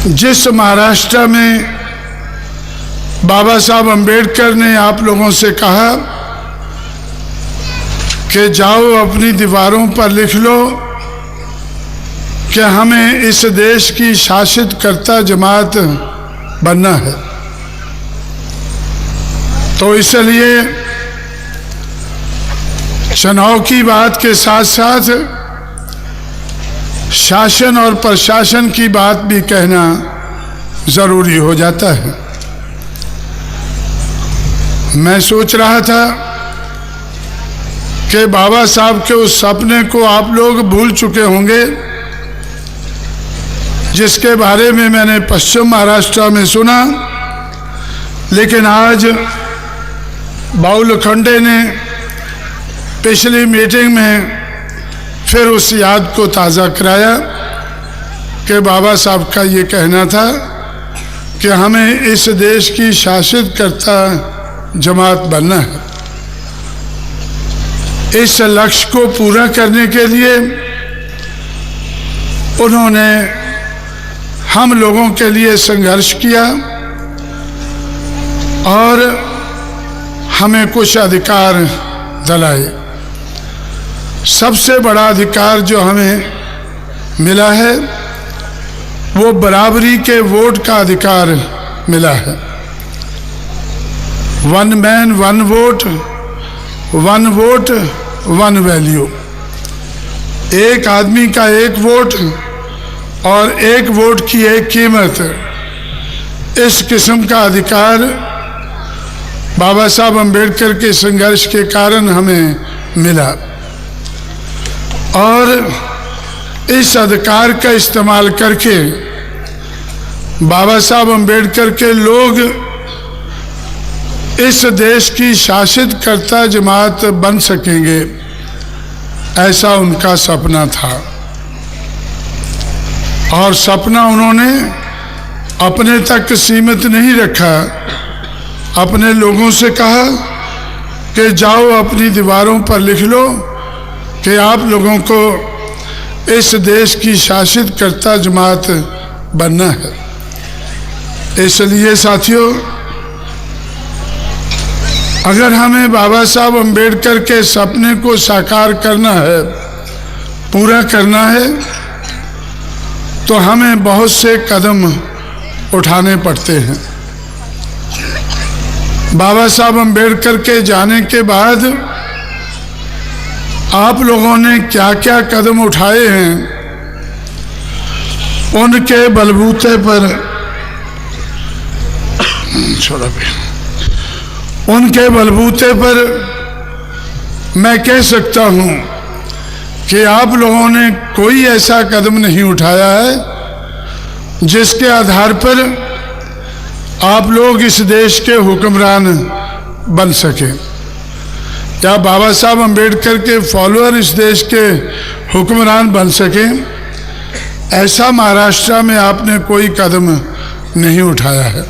जिस महाराष्ट्र में बाबा साहब अम्बेडकर ने आप लोगों से कहा कि जाओ अपनी दीवारों पर लिख लो कि हमें इस देश की शासित कर्ता जमात बनना है, तो इसलिए चुनाव की बात के साथ साथ शासन और प्रशासन की बात भी कहना जरूरी हो जाता है। मैं सोच रहा था कि बाबा साहब के उस सपने को आप लोग भूल चुके होंगे जिसके बारे में मैंने पश्चिम महाराष्ट्र में सुना, लेकिन आज बाउल खंडे ने पिछली मीटिंग में फिर उस याद को ताज़ा कराया कि बाबा साहब का ये कहना था कि हमें इस देश की शासित कर्ता जमात बनना है। इस लक्ष्य को पूरा करने के लिए उन्होंने हम लोगों के लिए संघर्ष किया और हमें कुछ अधिकार दिलाए। सबसे बड़ा अधिकार जो हमें मिला है वो बराबरी के वोट का अधिकार मिला है। One man one vote, one vote one value. एक आदमी का एक वोट और एक वोट की एक कीमत, इस किस्म का अधिकार बाबा साहब अम्बेडकर के संघर्ष के कारण हमें मिला और इस अधिकार का इस्तेमाल करके बाबा साहब अम्बेडकर के लोग इस देश की शासित कर्ता जमात बन सकेंगे, ऐसा उनका सपना था। और सपना उन्होंने अपने तक सीमित नहीं रखा, अपने लोगों से कहा कि जाओ अपनी दीवारों पर लिख लो कि आप लोगों को इस देश की शासित कर्ता जमात बनना है। इसलिए साथियों, अगर हमें बाबा साहब अम्बेडकर के सपने को साकार करना है, पूरा करना है, तो हमें बहुत से कदम उठाने पड़ते हैं। बाबा साहब अम्बेडकर के जाने के बाद आप लोगों ने क्या क्या कदम उठाए हैं, उनके बलबूते पर उनके बलबूते पर मैं कह सकता हूं कि आप लोगों ने कोई ऐसा कदम नहीं उठाया है जिसके आधार पर आप लोग इस देश के हुक्मरान बन सके, या बाबा साहब अम्बेडकर के फॉलोअर इस देश के हुक्मरान बन सकें। ऐसा महाराष्ट्र में आपने कोई कदम नहीं उठाया है।